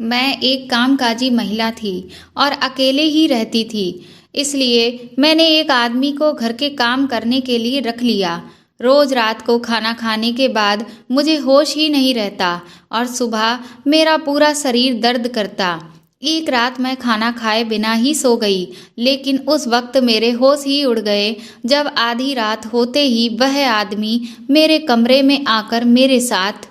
मैं एक कामकाजी महिला थी और अकेले ही रहती थी। इसलिए मैंने एक आदमी को घर के काम करने के लिए रख लिया। रोज रात को खाना खाने के बाद मुझे होश ही नहीं रहता और सुबह मेरा पूरा शरीर दर्द करता। एक रात मैं खाना खाए बिना ही सो गई, लेकिन उस वक्त मेरे होश ही उड़ गए जब आधी रात होते ही वह आदमी मेरे कमरे में आकर मेरे साथ।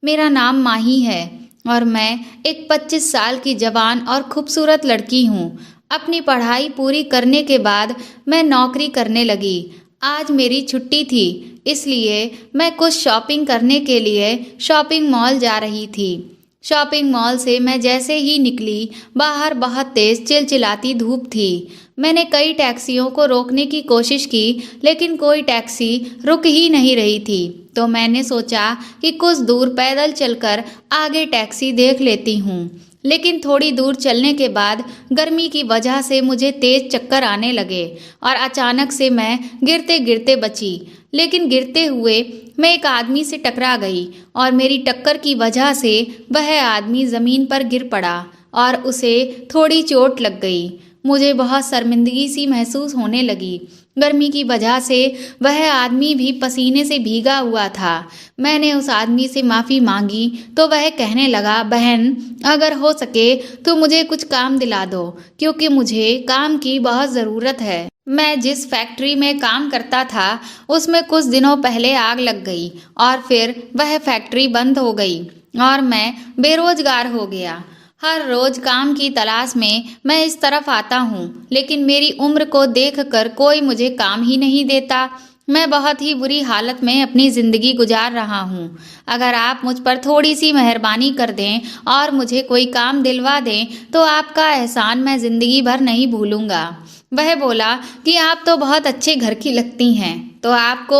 मेरा नाम माही है और मैं एक 25 साल की जवान और खूबसूरत लड़की हूँ। अपनी पढ़ाई पूरी करने के बाद मैं नौकरी करने लगी। आज मेरी छुट्टी थी, इसलिए मैं कुछ शॉपिंग करने के लिए शॉपिंग मॉल जा रही थी। शॉपिंग मॉल से मैं जैसे ही निकली, बाहर बहुत तेज चिलचिलाती धूप थी। मैंने कई टैक्सियों को रोकने की कोशिश की, लेकिन कोई टैक्सी रुक ही नहीं रही थी। तो मैंने सोचा कि कुछ दूर पैदल चलकर आगे टैक्सी देख लेती हूँ। लेकिन थोड़ी दूर चलने के बाद गर्मी की वजह से मुझे तेज चक्कर आने लगे और अचानक से मैं गिरते गिरते बची। लेकिन गिरते हुए मैं एक आदमी से टकरा गई और मेरी टक्कर की वजह से वह आदमी ज़मीन पर गिर पड़ा और उसे थोड़ी चोट लग गई। मुझे बहुत शर्मिंदगी सी महसूस होने लगी। गर्मी की वजह से वह आदमी भी पसीने से भीगा हुआ था। मैंने उस आदमी से माफ़ी मांगी तो वह कहने लगा, बहन, अगर हो सके तो मुझे कुछ काम दिला दो, क्योंकि मुझे काम की बहुत ज़रूरत है। मैं जिस फैक्ट्री में काम करता था उसमें कुछ दिनों पहले आग लग गई और फिर वह फैक्ट्री बंद हो गई और मैं बेरोजगार हो गया। हर रोज काम की तलाश में मैं इस तरफ आता हूँ, लेकिन मेरी उम्र को देखकर कोई मुझे काम ही नहीं देता। मैं बहुत ही बुरी हालत में अपनी ज़िंदगी गुजार रहा हूँ। अगर आप मुझ पर थोड़ी सी मेहरबानी कर दें और मुझे कोई काम दिलवा दें तो आपका एहसान मैं ज़िंदगी भर नहीं भूलूंगा। वह बोला कि आप तो बहुत अच्छे घर की लगती हैं, तो आपको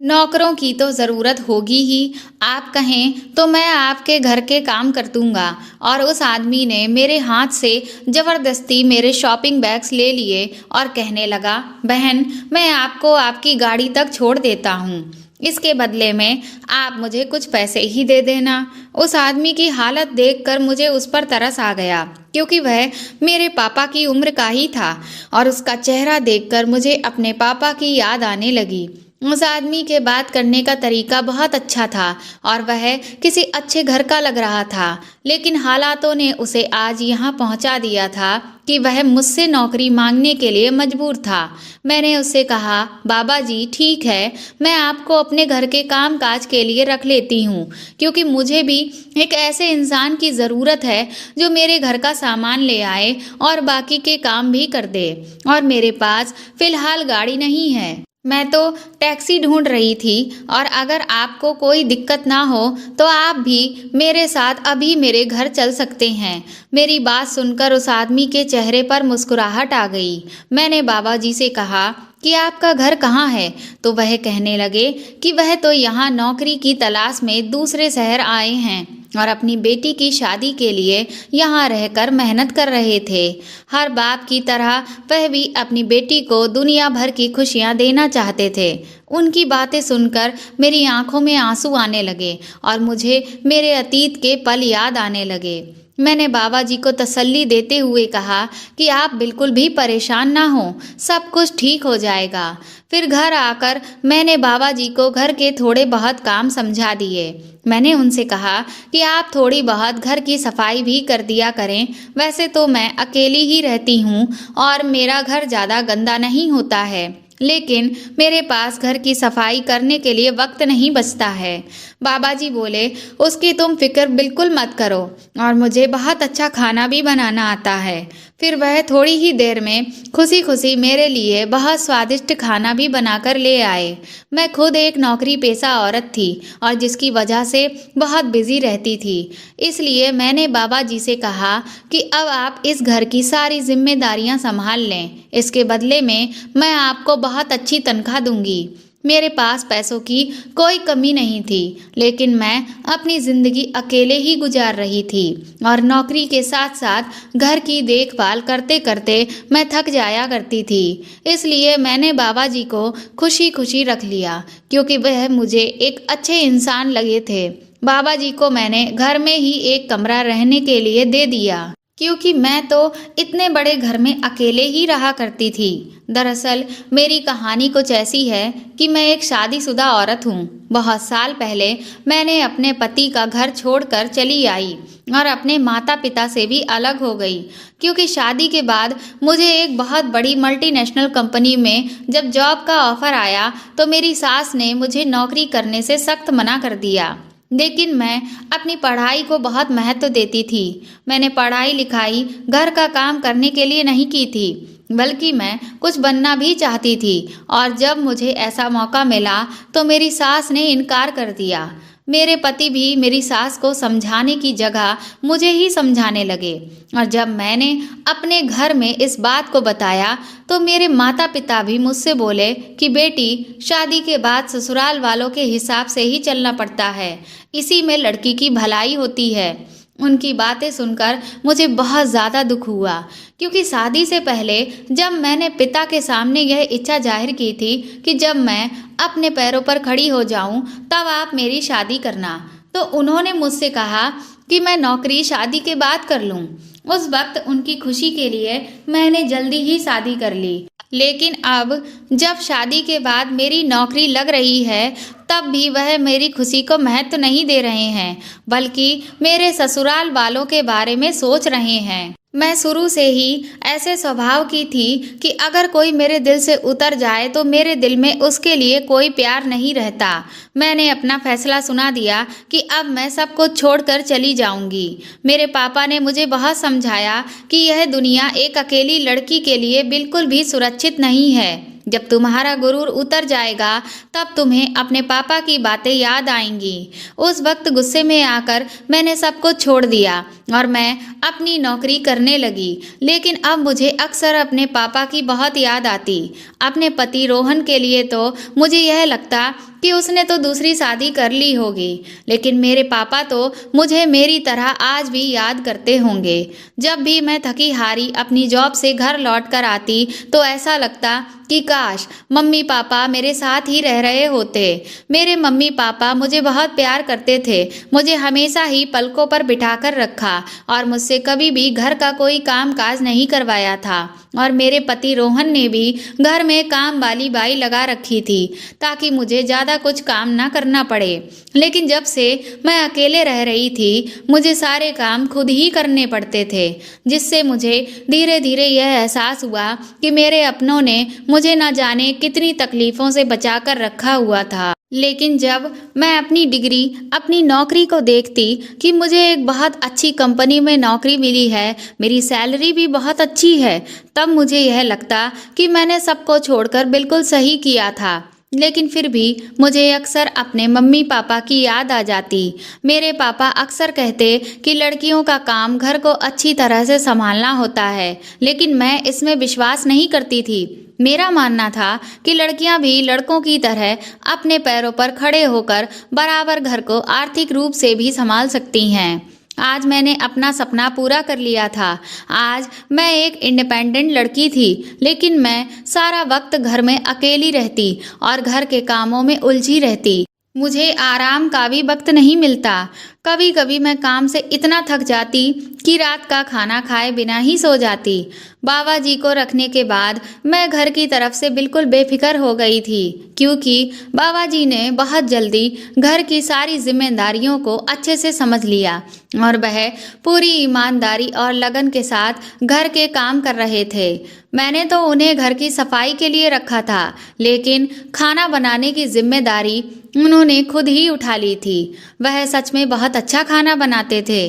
नौकरों की तो ज़रूरत होगी ही। आप कहें तो मैं आपके घर के काम कर दूंगा। और उस आदमी ने मेरे हाथ से ज़बरदस्ती मेरे शॉपिंग बैग्स ले लिए और कहने लगा, बहन, मैं आपको आपकी गाड़ी तक छोड़ देता हूँ, इसके बदले में आप मुझे कुछ पैसे ही दे देना। उस आदमी की हालत देखकर मुझे उस पर तरस आ गया, क्योंकि वह मेरे पापा की उम्र का ही था और उसका चेहरा देखकर मुझे अपने पापा की याद आने लगी। उस आदमी के बात करने का तरीका बहुत अच्छा था और वह किसी अच्छे घर का लग रहा था, लेकिन हालातों ने उसे आज यहाँ पहुँचा दिया था कि वह मुझसे नौकरी मांगने के लिए मजबूर था। मैंने उससे कहा, बाबा जी, ठीक है, मैं आपको अपने घर के काम काज के लिए रख लेती हूँ, क्योंकि मुझे भी एक ऐसे इंसान की ज़रूरत है जो मेरे घर का सामान ले आए और बाकी के काम भी कर दे। और मेरे पास फ़िलहाल गाड़ी नहीं है। मैं तो टैक्सी ढूंढ रही थी और अगर आपको कोई दिक्कत ना हो तो आप भी मेरे साथ अभी मेरे घर चल सकते हैं। मेरी बात सुनकर उस आदमी के चेहरे पर मुस्कुराहट आ गई। मैंने बाबा जी से कहा कि आपका घर कहाँ है? तो वह कहने लगे कि वह तो यहाँ नौकरी की तलाश में दूसरे शहर आए हैं और अपनी बेटी की शादी के लिए यहाँ रहकर मेहनत कर रहे थे। हर बाप की तरह वह भी अपनी बेटी को दुनिया भर की खुशियाँ देना चाहते थे। उनकी बातें सुनकर मेरी आंखों में आंसू आने लगे और मुझे मेरे अतीत के पल याद आने लगे। मैंने बाबा जी को तसल्ली देते हुए कहा कि आप बिल्कुल भी परेशान ना हो, सब कुछ ठीक हो जाएगा। फिर घर आकर मैंने बाबा जी को घर के थोड़े बहुत काम समझा दिए। मैंने उनसे कहा कि आप थोड़ी बहुत घर की सफाई भी कर दिया करें। वैसे तो मैं अकेली ही रहती हूँ और मेरा घर ज़्यादा गंदा नहीं होता है, लेकिन मेरे पास घर की सफाई करने के लिए वक्त नहीं बचता है। बाबा जी बोले, उसकी तुम फिक्र बिल्कुल मत करो और मुझे बहुत अच्छा खाना भी बनाना आता है। फिर वह थोड़ी ही देर में खुशी खुशी मेरे लिए बहुत स्वादिष्ट खाना भी बनाकर ले आए। मैं खुद एक नौकरी पेशा औरत थी और जिसकी वजह से बहुत बिजी रहती थी। इसलिए मैंने बाबा जी से कहा कि अब आप इस घर की सारी जिम्मेदारियां संभाल लें। इसके बदले में मैं आपको बहुत अच्छी तनख्वाह दूंगी। मेरे पास पैसों की कोई कमी नहीं थी, लेकिन मैं अपनी ज़िंदगी अकेले ही गुजार रही थी और नौकरी के साथ साथ घर की देखभाल करते करते मैं थक जाया करती थी। इसलिए मैंने बाबा जी को खुशी खुशी रख लिया, क्योंकि वह मुझे एक अच्छे इंसान लगे थे। बाबा जी को मैंने घर में ही एक कमरा रहने के लिए दे दिया, क्योंकि मैं तो इतने बड़े घर में अकेले ही रहा करती थी। दरअसल मेरी कहानी कुछ ऐसी है कि मैं एक शादीशुदा औरत हूँ। बहुत साल पहले मैंने अपने पति का घर छोड़कर चली आई और अपने माता पिता से भी अलग हो गई, क्योंकि शादी के बाद मुझे एक बहुत बड़ी मल्टीनेशनल कंपनी में जब जॉब का ऑफर आया तो मेरी सास ने मुझे नौकरी करने से सख्त मना कर दिया। लेकिन मैं अपनी पढ़ाई को बहुत महत्व देती थी। मैंने पढ़ाई लिखाई घर का काम करने के लिए नहीं की थी, बल्कि मैं कुछ बनना भी चाहती थी। और जब मुझे ऐसा मौका मिला तो मेरी सास ने इनकार कर दिया। मेरे पति भी मेरी सास को समझाने की जगह मुझे ही समझाने लगे, और जब मैंने अपने घर में इस बात को बताया तो मेरे माता पिता भी मुझसे बोले कि बेटी, शादी के बाद ससुराल वालों के हिसाब से ही चलना पड़ता है, इसी में लड़की की भलाई होती है। उनकी बातें सुनकर मुझे बहुत ज़्यादा दुख हुआ, क्योंकि शादी से पहले जब मैंने पिता के सामने यह इच्छा जाहिर की थी कि जब मैं अपने पैरों पर खड़ी हो जाऊं तब आप मेरी शादी करना, तो उन्होंने मुझसे कहा कि मैं नौकरी शादी के बाद कर लूं। उस वक्त उनकी खुशी के लिए मैंने जल्दी ही शादी कर ली। लेकिन अब जब शादी के बाद मेरी नौकरी लग रही है तब भी वह मेरी खुशी को महत्व नहीं दे रहे हैं, बल्कि मेरे ससुराल वालों के बारे में सोच रहे हैं। मैं शुरू से ही ऐसे स्वभाव की थी कि अगर कोई मेरे दिल से उतर जाए तो मेरे दिल में उसके लिए कोई प्यार नहीं रहता। मैंने अपना फैसला सुना दिया कि अब मैं सब कुछ छोड़कर चली जाऊंगी। मेरे पापा ने मुझे बहुत समझाया कि यह दुनिया एक अकेली लड़की के लिए बिल्कुल भी सुरक्षित नहीं है। जब तुम्हारा गुरूर उतर जाएगा तब तुम्हें अपने पापा की बातें याद आएंगी। उस वक्त गुस्से में आकर मैंने सब कुछ छोड़ दिया और मैं अपनी नौकरी करने लगी। लेकिन अब मुझे अक्सर अपने पापा की बहुत याद आती। अपने पति रोहन के लिए तो मुझे यह लगता कि उसने तो दूसरी शादी कर ली होगी, लेकिन मेरे पापा तो मुझे मेरी तरह आज भी याद करते होंगे। जब भी मैं थकी हारी अपनी जॉब से घर लौट कर आती तो ऐसा लगता कि काश मम्मी पापा मेरे साथ ही रह रहे होते। मेरे मम्मी पापा मुझे बहुत प्यार करते थे, मुझे हमेशा ही पलकों पर बिठाकर रखा और मुझसे कभी भी घर का कोई काम काज नहीं करवाया था। और मेरे पति रोहन ने भी घर में काम वाली बाई लगा रखी थी ताकि मुझे ज़्यादा कुछ काम ना करना पड़े। लेकिन जब से मैं अकेले रह रही थी मुझे सारे काम खुद ही करने पड़ते थे, जिससे मुझे धीरे धीरे यह एहसास हुआ कि मेरे अपनों ने मुझे न जाने कितनी तकलीफ़ों से बचा कर रखा हुआ था। लेकिन जब मैं अपनी डिग्री, अपनी नौकरी को देखती कि मुझे एक बहुत अच्छी कंपनी में नौकरी मिली है, मेरी सैलरी भी बहुत अच्छी है, तब मुझे यह लगता कि मैंने सबको छोड़कर बिल्कुल सही किया था। लेकिन फिर भी मुझे अक्सर अपने मम्मी पापा की याद आ जाती। मेरे पापा अक्सर कहते कि लड़कियों का काम घर को अच्छी तरह से संभालना होता है, लेकिन मैं इसमें विश्वास नहीं करती थी। मेरा मानना था कि लड़कियां भी लड़कों की तरह अपने पैरों पर खड़े होकर बराबर घर को आर्थिक रूप से भी संभाल सकती हैं। आज मैंने अपना सपना पूरा कर लिया था। आज मैं एक इंडिपेंडेंट लड़की थी, लेकिन मैं सारा वक्त घर में अकेली रहती और घर के कामों में उलझी रहती। मुझे आराम का भी वक्त नहीं मिलता। कभी कभी मैं काम से इतना थक जाती कि रात का खाना खाए बिना ही सो जाती। बाबा जी को रखने के बाद मैं घर की तरफ से बिल्कुल बेफिक्र हो गई थी, क्योंकि बाबा जी ने बहुत जल्दी घर की सारी जिम्मेदारियों को अच्छे से समझ लिया और वह पूरी ईमानदारी और लगन के साथ घर के काम कर रहे थे। मैंने तो उन्हें घर की सफाई के लिए रखा था, लेकिन खाना बनाने की जिम्मेदारी उन्होंने खुद ही उठा ली थी। वह सच में बहुत अच्छा खाना बनाते थे।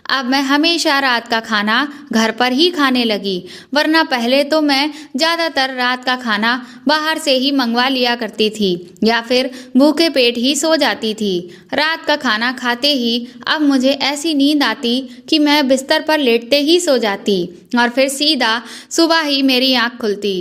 अब मैं हमेशा रात का खाना घर पर ही खाने लगी, वरना पहले तो मैं ज़्यादातर रात का खाना बाहर से ही मंगवा लिया करती थी या फिर भूखे पेट ही सो जाती थी। रात का खाना खाते ही अब मुझे ऐसी नींद आती कि मैं बिस्तर पर लेटते ही सो जाती और फिर सीधा सुबह ही मेरी आँख खुलती।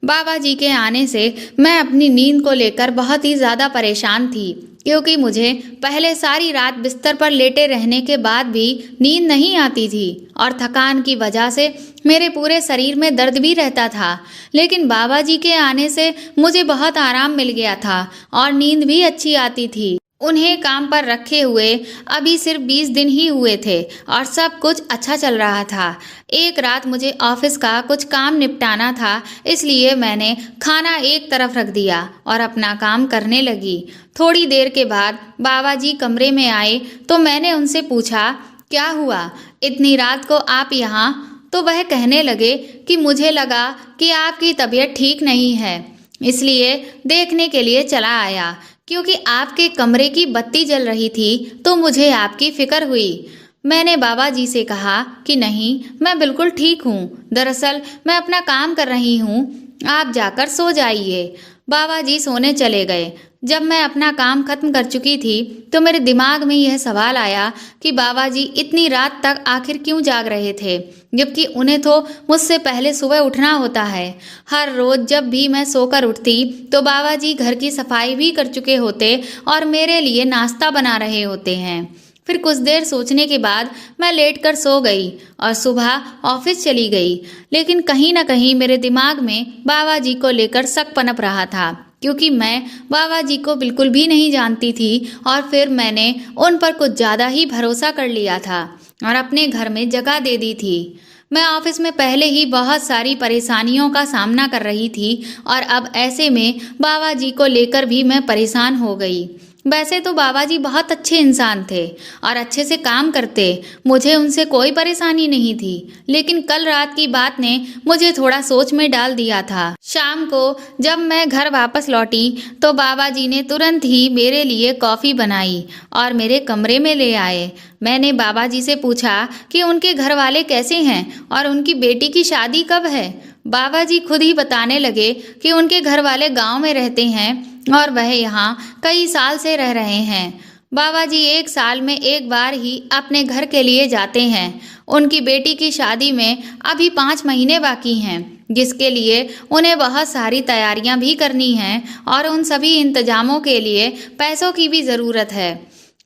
बाबा जी के आने से मैं अपनी नींद को लेकर बहुत ही ज़्यादा परेशान थी, क्योंकि मुझे पहले सारी रात बिस्तर पर लेटे रहने के बाद भी नींद नहीं आती थी और थकान की वजह से मेरे पूरे शरीर में दर्द भी रहता था। लेकिन बाबा जी के आने से मुझे बहुत आराम मिल गया था और नींद भी अच्छी आती थी। उन्हें काम पर रखे हुए अभी सिर्फ 20 दिन ही हुए थे और सब कुछ अच्छा चल रहा था। एक रात मुझे ऑफिस का कुछ काम निपटाना था, इसलिए मैंने खाना एक तरफ रख दिया और अपना काम करने लगी। थोड़ी देर के बाद बाबा जी कमरे में आए तो मैंने उनसे पूछा, क्या हुआ, इतनी रात को आप यहाँ? तो वह कहने लगे कि मुझे लगा कि आपकी तबीयत ठीक नहीं है, इसलिए देखने के लिए चला आया। क्योंकि आपके कमरे की बत्ती जल रही थी तो मुझे आपकी फिक्र हुई। मैंने बाबा जी से कहा कि नहीं, मैं बिल्कुल ठीक हूँ, दरअसल मैं अपना काम कर रही हूँ, आप जाकर सो जाइए। बाबा जी सोने चले गए। जब मैं अपना काम खत्म कर चुकी थी तो मेरे दिमाग में यह सवाल आया कि बाबा जी इतनी रात तक आखिर क्यों जाग रहे थे, जबकि उन्हें तो मुझसे पहले सुबह उठना होता है। हर रोज जब भी मैं सोकर उठती तो बाबा जी घर की सफाई भी कर चुके होते और मेरे लिए नाश्ता बना रहे होते हैं। फिर कुछ देर सोचने के बाद मैं लेटकर सो गई और सुबह ऑफिस चली गई। लेकिन कहीं ना कहीं मेरे दिमाग में बाबा जी को लेकर शक पनप रहा था, क्योंकि मैं बाबा जी को बिल्कुल भी नहीं जानती थी और फिर मैंने उन पर कुछ ज़्यादा ही भरोसा कर लिया था और अपने घर में जगह दे दी थी। मैं ऑफिस में पहले ही बहुत सारी परेशानियों का सामना कर रही थी और अब ऐसे में बाबा जी को लेकर भी मैं परेशान हो गई। वैसे तो बाबा जी बहुत अच्छे इंसान थे और अच्छे से काम करते, मुझे उनसे कोई परेशानी नहीं थी। लेकिन कल रात की बात ने मुझे थोड़ा सोच में डाल दिया था। शाम को जब मैं घर वापस लौटी तो बाबा जी ने तुरंत ही मेरे लिए कॉफ़ी बनाई और मेरे कमरे में ले आए। मैंने बाबा जी से पूछा कि उनके घर वाले कैसे हैं और उनकी बेटी की शादी कब है। बाबा जी खुद ही बताने लगे कि उनके घर वाले गांव में रहते हैं और वह यहाँ कई साल से रह रहे हैं। बाबा जी 1 साल में एक बार ही अपने घर के लिए जाते हैं। उनकी बेटी की शादी में अभी 5 महीने बाकी हैं, जिसके लिए उन्हें बहुत सारी तैयारियां भी करनी हैं और उन सभी इंतजामों के लिए पैसों की भी ज़रूरत है।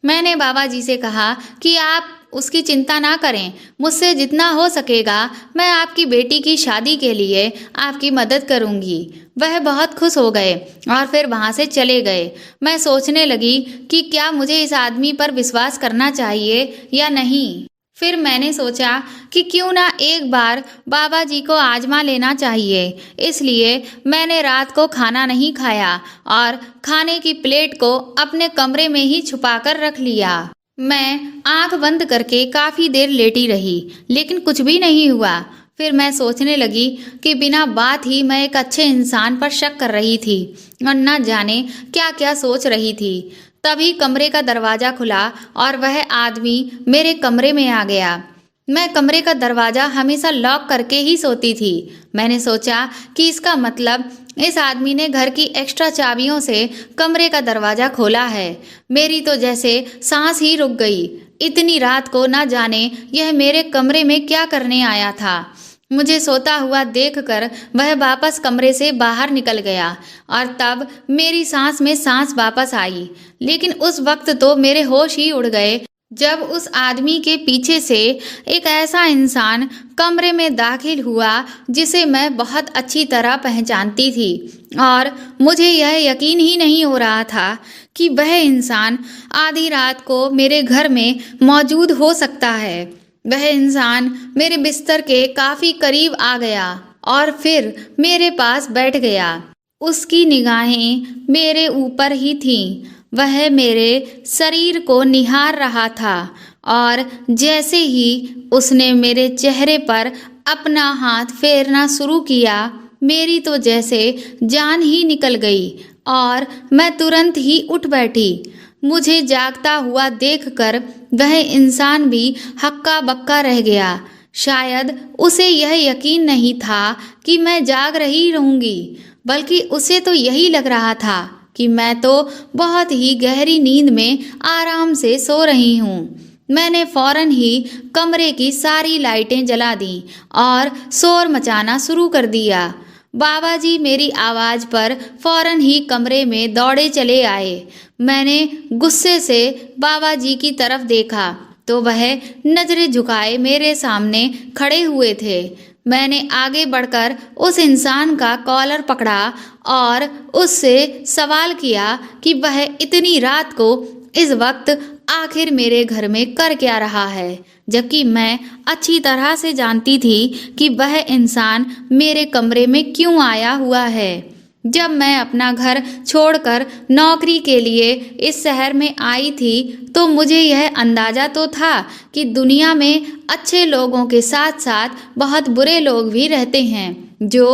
मैंने बाबा जी से कहा कि आप उसकी चिंता ना करें, मुझसे जितना हो सकेगा मैं आपकी बेटी की शादी के लिए आपकी मदद करूंगी। वह बहुत खुश हो गए और फिर वहां से चले गए। मैं सोचने लगी कि क्या मुझे इस आदमी पर विश्वास करना चाहिए या नहीं। फिर मैंने सोचा कि क्यों ना एक बार बाबा जी को आजमा लेना चाहिए। इसलिए मैंने रात को खाना नहीं खाया और खाने की प्लेट को अपने कमरे में ही छुपाकर रख लिया। मैं आंख बंद करके काफी देर लेटी रही, लेकिन कुछ भी नहीं हुआ। फिर मैं सोचने लगी कि बिना बात ही मैं एक अच्छे इंसान पर शक कर रही थी और न जाने क्या क्या सोच रही थी। तभी कमरे का दरवाजा खुला और वह आदमी मेरे कमरे में आ गया। मैं कमरे का दरवाजा हमेशा लॉक करके ही सोती थी। मैंने सोचा कि इसका मतलब इस आदमी ने घर की एक्स्ट्रा चाबियों से कमरे का दरवाजा खोला है। मेरी तो जैसे सांस ही रुक गई। इतनी रात को ना जाने यह मेरे कमरे में क्या करने आया था। मुझे सोता हुआ देखकर वह वापस कमरे से बाहर निकल गया और तब मेरी सांस में सांस वापस आई। लेकिन उस वक्त तो मेरे होश ही उड़ गए जब उस आदमी के पीछे से एक ऐसा इंसान कमरे में दाखिल हुआ जिसे मैं बहुत अच्छी तरह पहचानती थी और मुझे यह यकीन ही नहीं हो रहा था कि वह इंसान आधी रात को मेरे घर में मौजूद हो सकता है। वह इंसान मेरे बिस्तर के काफी करीब आ गया और फिर मेरे पास बैठ गया। उसकी निगाहें मेरे ऊपर ही थीं। वह मेरे शरीर को निहार रहा था और जैसे ही उसने मेरे चेहरे पर अपना हाथ फेरना शुरू किया, मेरी तो जैसे जान ही निकल गई और मैं तुरंत ही उठ बैठी। मुझे जागता हुआ देखकर वह इंसान भी हक्का बक्का रह गया। शायद उसे यह यकीन नहीं था कि मैं जाग रही रहूंगी, बल्कि उसे तो यही लग रहा था कि मैं तो बहुत ही गहरी नींद में आराम से सो रही हूँ। मैंने फौरन ही कमरे की सारी लाइटें जला दी और शोर मचाना शुरू कर दिया। बाबा जी मेरी आवाज़ पर फौरन ही कमरे में दौड़े चले आए। मैंने गुस्से से बाबा जी की तरफ देखा तो वह नजरें झुकाए मेरे सामने खड़े हुए थे। मैंने आगे बढ़कर उस इंसान का कॉलर पकड़ा और उससे सवाल किया कि वह इतनी रात को इस वक्त आखिर मेरे घर में कर क्या रहा है, जबकि मैं अच्छी तरह से जानती थी कि वह इंसान मेरे कमरे में क्यों आया हुआ है। जब मैं अपना घर छोड़कर नौकरी के लिए इस शहर में आई थी तो मुझे यह अंदाजा तो था कि दुनिया में अच्छे लोगों के साथ साथ बहुत बुरे लोग भी रहते हैं जो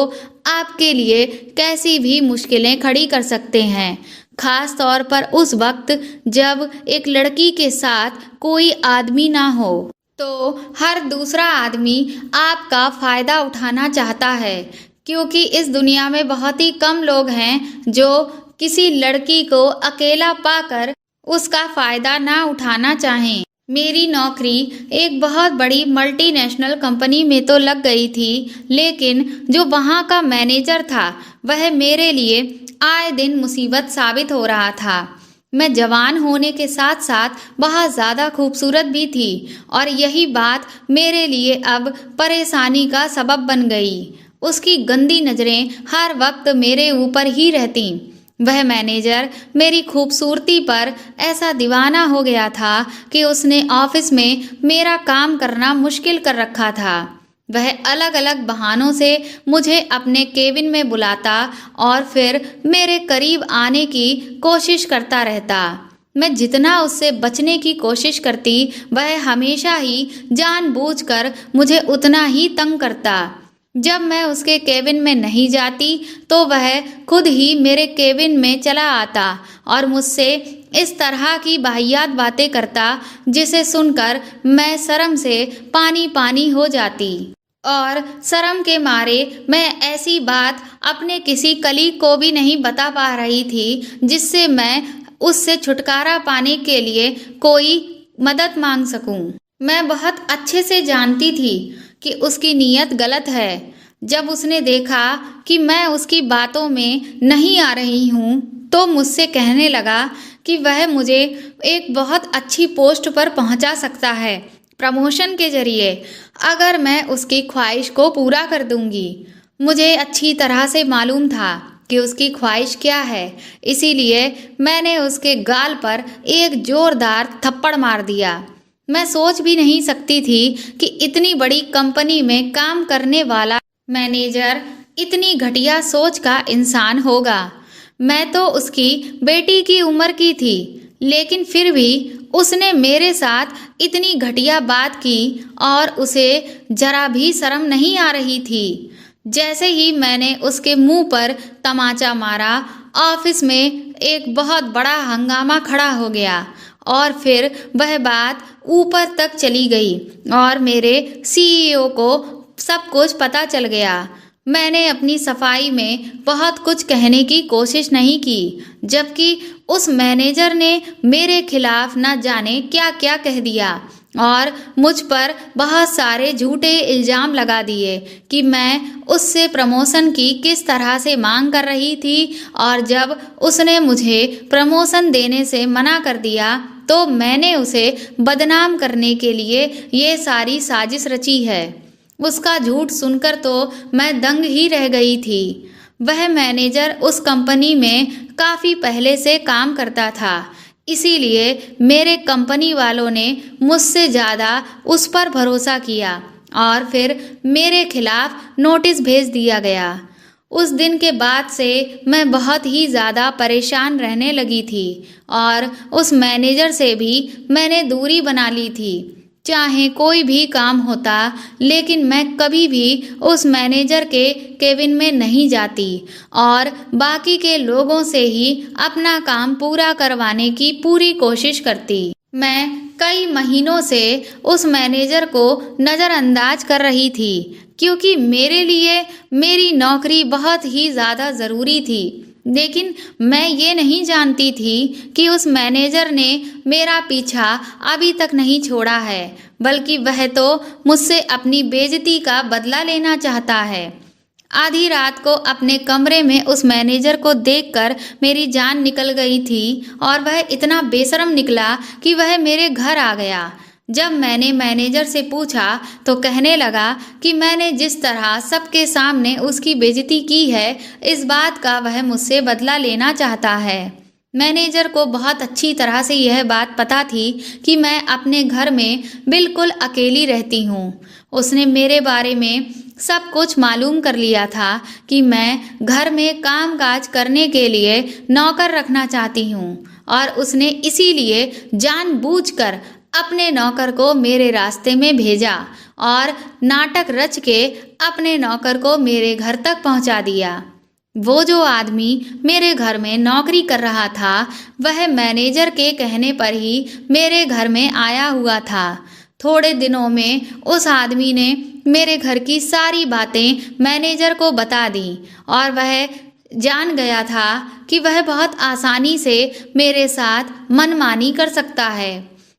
आपके लिए कैसी भी मुश्किलें खड़ी कर सकते हैं, खास तौर पर उस वक्त जब एक लड़की के साथ कोई आदमी ना हो तो हर दूसरा आदमी आपका फायदा उठाना चाहता है, क्योंकि इस दुनिया में बहुत ही कम लोग हैं जो किसी लड़की को अकेला पाकर उसका फायदा ना उठाना चाहें। मेरी नौकरी एक बहुत बड़ी मल्टीनेशनल कंपनी में तो लग गई थी, लेकिन जो वहाँ का मैनेजर था वह मेरे लिए आए दिन मुसीबत साबित हो रहा था। मैं जवान होने के साथ साथ बहुत ज़्यादा खूबसूरत भी थी और यही बात मेरे लिए अब परेशानी का सबब बन गई। उसकी गंदी नज़रें हर वक्त मेरे ऊपर ही रहती। वह मैनेजर मेरी खूबसूरती पर ऐसा दीवाना हो गया था कि उसने ऑफिस में मेरा काम करना मुश्किल कर रखा था। वह अलग अलग बहानों से मुझे अपने केबिन में बुलाता और फिर मेरे करीब आने की कोशिश करता रहता। मैं जितना उससे बचने की कोशिश करती वह हमेशा ही जानबूझकर मुझे उतना ही तंग करता। जब मैं उसके केबिन में नहीं जाती तो वह खुद ही मेरे केबिन में चला आता और मुझसे इस तरह की वाहियात बातें करता जिसे सुनकर मैं शर्म से पानी पानी हो जाती और शर्म के मारे मैं ऐसी बात अपने किसी कलीग को भी नहीं बता पा रही थी जिससे मैं उससे छुटकारा पाने के लिए कोई मदद मांग सकूं। मैं बहुत अच्छे से जानती थी कि उसकी नीयत गलत है। जब उसने देखा कि मैं उसकी बातों में नहीं आ रही हूँ तो मुझसे कहने लगा कि वह मुझे एक बहुत अच्छी पोस्ट पर पहुँचा सकता है प्रमोशन के जरिए, अगर मैं उसकी ख्वाहिश को पूरा कर दूंगी। मुझे अच्छी तरह से मालूम था कि उसकी ख्वाहिश क्या है, इसीलिए मैंने उसके गाल पर एक जोरदार थप्पड़ मार दिया। मैं सोच भी नहीं सकती थी कि इतनी बड़ी कंपनी में काम करने वाला मैनेजर इतनी घटिया सोच का इंसान होगा। मैं तो उसकी बेटी की उम्र की थी, लेकिन फिर भी उसने मेरे साथ इतनी घटिया बात की और उसे जरा भी शर्म नहीं आ रही थी। जैसे ही मैंने उसके मुंह पर तमाचा मारा, ऑफिस में एक बहुत बड़ा हंगामा खड़ा हो गया और फिर वह बात ऊपर तक चली गई और मेरे सीईओ को सब कुछ पता चल गया। मैंने अपनी सफाई में बहुत कुछ कहने की कोशिश नहीं की, जबकि उस मैनेजर ने मेरे खिलाफ न जाने क्या क्या कह दिया और मुझ पर बहुत सारे झूठे इल्ज़ाम लगा दिए कि मैं उससे प्रमोशन की किस तरह से मांग कर रही थी, और जब उसने मुझे प्रमोशन देने से मना कर दिया तो मैंने उसे बदनाम करने के लिए ये सारी साजिश रची है। उसका झूठ सुनकर तो मैं दंग ही रह गई थी। वह मैनेजर उस कंपनी में काफ़ी पहले से काम करता था, इसीलिए मेरे कंपनी वालों ने मुझसे ज़्यादा उस पर भरोसा किया और फिर मेरे खिलाफ नोटिस भेज दिया गया। उस दिन के बाद से मैं बहुत ही ज़्यादा परेशान रहने लगी थी और उस मैनेजर से भी मैंने दूरी बना ली थी। चाहे कोई भी काम होता, लेकिन मैं कभी भी उस मैनेजर के केबिन में नहीं जाती और बाकी के लोगों से ही अपना काम पूरा करवाने की पूरी कोशिश करती। मैं कई महीनों से उस मैनेजर को नज़रअंदाज कर रही थी, क्योंकि मेरे लिए मेरी नौकरी बहुत ही ज़्यादा ज़रूरी थी। लेकिन मैं ये नहीं जानती थी कि उस मैनेजर ने मेरा पीछा अभी तक नहीं छोड़ा है, बल्कि वह तो मुझसे अपनी बेइज्जती का बदला लेना चाहता है। आधी रात को अपने कमरे में उस मैनेजर को देखकर मेरी जान निकल गई थी और वह इतना बेशर्म निकला कि वह मेरे घर आ गया। जब मैंने मैनेजर से पूछा तो कहने लगा कि मैंने जिस तरह सबके सामने उसकी बेइज्जती की है, इस बात का वह मुझसे बदला लेना चाहता है। मैनेजर को बहुत अच्छी तरह से यह बात पता थी कि मैं अपने घर में बिल्कुल अकेली रहती हूँ। उसने मेरे बारे में सब कुछ मालूम कर लिया था कि मैं घर में कामकाज करने के लिए नौकर रखना चाहती हूँ और उसने इसीलिए जानबूझकर अपने नौकर को मेरे रास्ते में भेजा और नाटक रच के अपने नौकर को मेरे घर तक पहुँचा दिया। वो जो आदमी मेरे घर में नौकरी कर रहा था वह मैनेजर के कहने पर ही मेरे घर में आया हुआ था। थोड़े दिनों में उस आदमी ने मेरे घर की सारी बातें मैनेजर को बता दी और वह जान गया था कि वह बहुत आसानी से मेरे साथ मनमानी कर सकता है।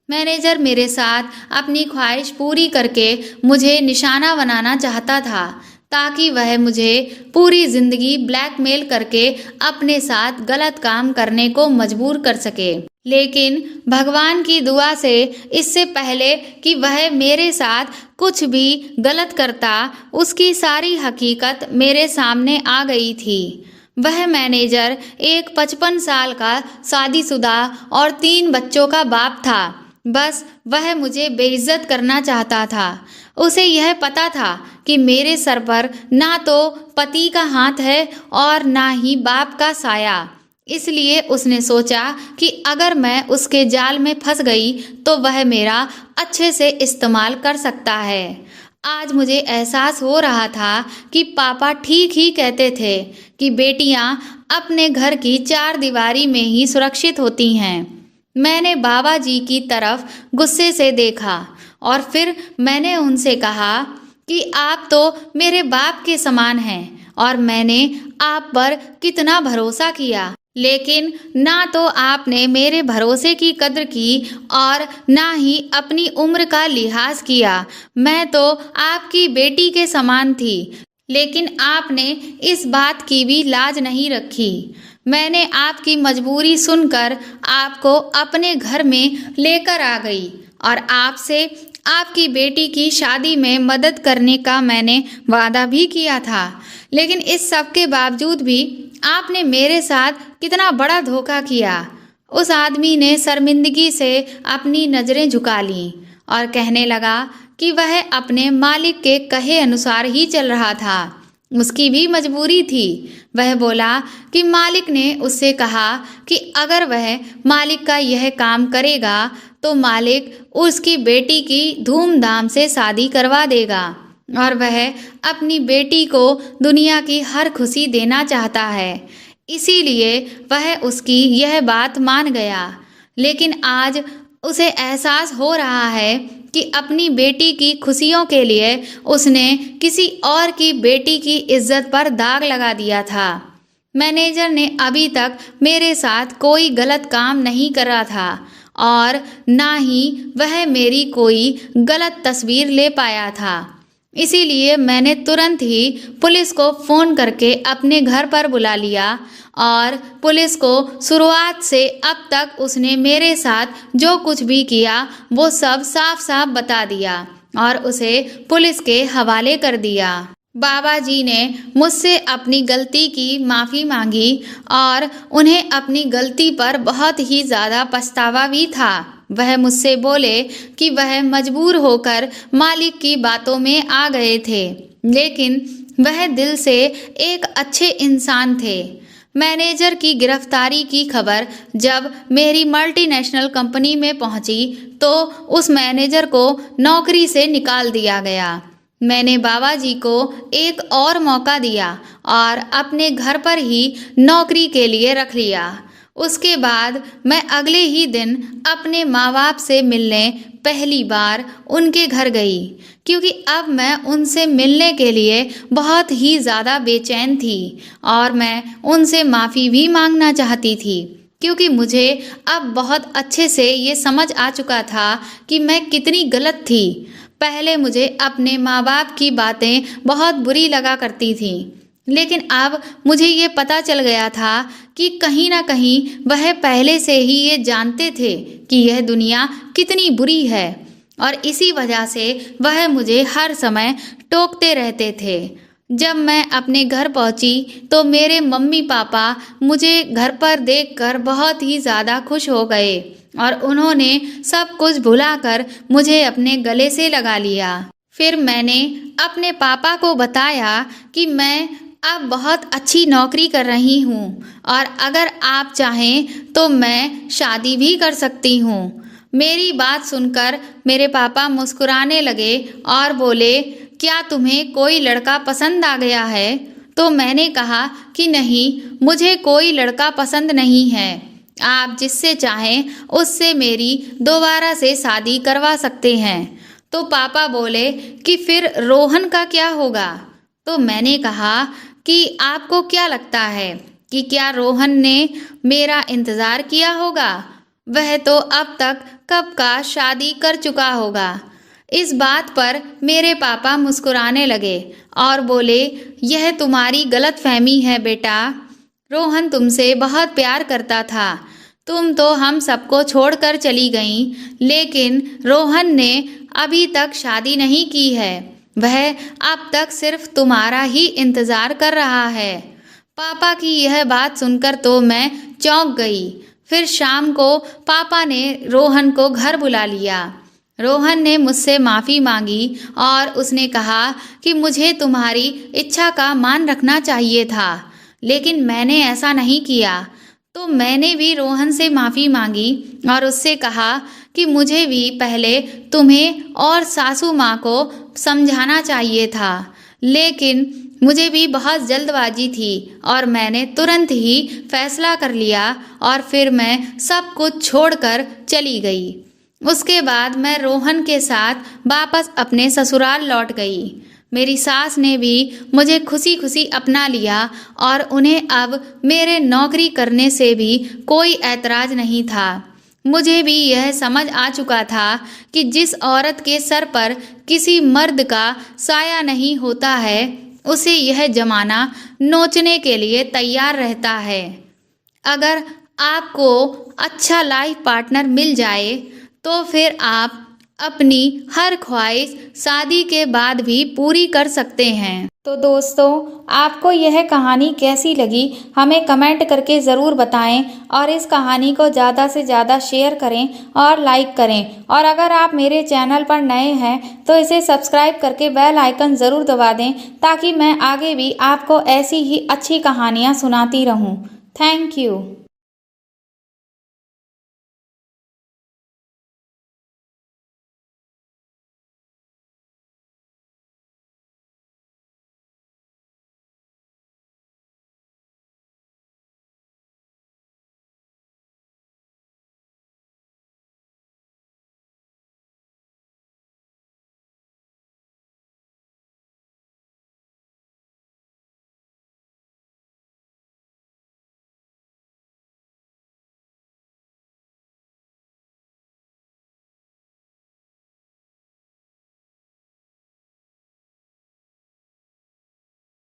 मैनेजर मेरे साथ अपनी ख्वाहिश पूरी करके मुझे निशाना बनाना चाहता था ताकि वह मुझे पूरी जिंदगी ब्लैकमेल करके अपने साथ गलत काम करने को मजबूर कर सके। लेकिन भगवान की दुआ से इससे पहले कि वह मेरे साथ कुछ भी गलत करता, उसकी सारी हकीकत मेरे सामने आ गई थी। वह मैनेजर एक 55 साल का शादीशुदा और 3 बच्चों का बाप था। बस वह मुझे बेइज्जत करना चाहता था। उसे यह पता था कि मेरे सर पर ना तो पति का हाथ है और ना ही बाप का साया। इसलिए उसने सोचा कि अगर मैं उसके जाल में फंस गई तो वह मेरा अच्छे से इस्तेमाल कर सकता है। आज मुझे एहसास हो रहा था कि पापा ठीक ही कहते थे कि बेटियां अपने घर की 4 दीवारी में ही सुरक्षित होती हैं। मैंने बाबा जी की तरफ गुस्से से देखा और फिर मैंने उनसे कहा कि आप तो मेरे बाप के समान हैं और मैंने आप पर कितना भरोसा किया, लेकिन ना तो आपने मेरे भरोसे की कद्र की और ना ही अपनी उम्र का लिहाज किया। मैं तो आपकी बेटी के समान थी, लेकिन आपने इस बात की भी लाज नहीं रखी। मैंने आपकी मजबूरी सुनकर आपको अपने घर में लेकर आ गई और आपसे आपकी बेटी की शादी में मदद करने का मैंने वादा भी किया था। लेकिन इस सब के बावजूद भी आपने मेरे साथ कितना बड़ा धोखा किया। उस आदमी ने शर्मिंदगी से अपनी नज़रें झुका लीं और कहने लगा कि वह अपने मालिक के कहे अनुसार ही चल रहा था। उसकी भी मजबूरी थी। वह बोला कि मालिक ने उससे कहा कि अगर वह मालिक का यह काम करेगा तो मालिक उसकी बेटी की धूमधाम से शादी करवा देगा और वह अपनी बेटी को दुनिया की हर खुशी देना चाहता है। इसीलिए वह उसकी यह बात मान गया। लेकिन आज उसे एहसास हो रहा है कि अपनी बेटी की खुशियों के लिए उसने किसी और की बेटी की इज्जत पर दाग लगा दिया था। मैनेजर ने अभी तक मेरे साथ कोई गलत काम नहीं करा था और ना ही वह मेरी कोई गलत तस्वीर ले पाया था। इसीलिए मैंने तुरंत ही पुलिस को फ़ोन करके अपने घर पर बुला लिया और पुलिस को शुरुआत से अब तक उसने मेरे साथ जो कुछ भी किया वो सब साफ साफ बता दिया और उसे पुलिस के हवाले कर दिया। बाबा जी ने मुझसे अपनी गलती की माफ़ी मांगी और उन्हें अपनी गलती पर बहुत ही ज़्यादा पछतावा भी था। वह मुझसे बोले कि वह मजबूर होकर मालिक की बातों में आ गए थे, लेकिन वह दिल से एक अच्छे इंसान थे। मैनेजर की गिरफ्तारी की खबर जब मेरी मल्टीनेशनल कंपनी में पहुंची तो उस मैनेजर को नौकरी से निकाल दिया गया। मैंने बाबा जी को एक और मौका दिया और अपने घर पर ही नौकरी के लिए रख लिया। उसके बाद मैं अगले ही दिन अपने माँ बाप से मिलने पहली बार उनके घर गई, क्योंकि अब मैं उनसे मिलने के लिए बहुत ही ज़्यादा बेचैन थी और मैं उनसे माफ़ी भी मांगना चाहती थी, क्योंकि मुझे अब बहुत अच्छे से ये समझ आ चुका था कि मैं कितनी गलत थी। पहले मुझे अपने माँ बाप की बातें बहुत बुरी लगा करती थी, लेकिन अब मुझे ये पता चल गया था कि कहीं ना कहीं वह पहले से ही ये जानते थे कि यह दुनिया कितनी बुरी है और इसी वजह से वह मुझे हर समय टोकते रहते थे। जब मैं अपने घर पहुंची तो मेरे मम्मी पापा मुझे घर पर देखकर बहुत ही ज़्यादा खुश हो गए और उन्होंने सब कुछ भुलाकर मुझे अपने गले से लगा लिया। फिर मैंने अपने पापा को बताया कि मैं अब बहुत अच्छी नौकरी कर रही हूँ और अगर आप चाहें तो मैं शादी भी कर सकती हूँ। मेरी बात सुनकर मेरे पापा मुस्कुराने लगे और बोले, क्या तुम्हें कोई लड़का पसंद आ गया है? तो मैंने कहा कि नहीं, मुझे कोई लड़का पसंद नहीं है। आप जिससे चाहें उससे मेरी दोबारा से शादी करवा सकते हैं। तो पापा बोले कि फिर रोहन का क्या होगा? तो मैंने कहा कि आपको क्या लगता है कि क्या रोहन ने मेरा इंतज़ार किया होगा? वह तो अब तक कब का शादी कर चुका होगा। इस बात पर मेरे पापा मुस्कुराने लगे और बोले, यह तुम्हारी गलतफहमी है बेटा। रोहन तुमसे बहुत प्यार करता था। तुम तो हम सबको छोड़कर चली गईं, लेकिन रोहन ने अभी तक शादी नहीं की है। वह अब तक सिर्फ तुम्हारा ही इंतज़ार कर रहा है। पापा की यह बात सुनकर तो मैं चौंक गई। फिर शाम को पापा ने रोहन को घर बुला लिया। रोहन ने मुझसे माफ़ी मांगी और उसने कहा कि मुझे तुम्हारी इच्छा का मान रखना चाहिए था, लेकिन मैंने ऐसा नहीं किया। तो मैंने भी रोहन से माफ़ी मांगी और उससे कहा कि मुझे भी पहले तुम्हें और सासू माँ को समझाना चाहिए था, लेकिन मुझे भी बहुत जल्दबाजी थी और मैंने तुरंत ही फैसला कर लिया और फिर मैं सब कुछ छोड़कर चली गई। उसके बाद मैं रोहन के साथ वापस अपने ससुराल लौट गई। मेरी सास ने भी मुझे खुशी खुशी अपना लिया और उन्हें अब मेरे नौकरी करने से भी कोई ऐतराज़ नहीं था। मुझे भी यह समझ आ चुका था कि जिस औरत के सर पर किसी मर्द का साया नहीं होता है, उसे यह ज़माना नोचने के लिए तैयार रहता है। अगर आपको अच्छा लाइफ पार्टनर मिल जाए तो फिर आप अपनी हर ख्वाहिश शादी के बाद भी पूरी कर सकते हैं। तो दोस्तों, आपको यह कहानी कैसी लगी हमें कमेंट करके ज़रूर बताएं और इस कहानी को ज़्यादा से ज़्यादा शेयर करें और लाइक करें। और अगर आप मेरे चैनल पर नए हैं तो इसे सब्सक्राइब करके बेल आइकन ज़रूर दबा दें, ताकि मैं आगे भी आपको ऐसी ही अच्छी कहानियाँ सुनाती रहूँ। Thank you.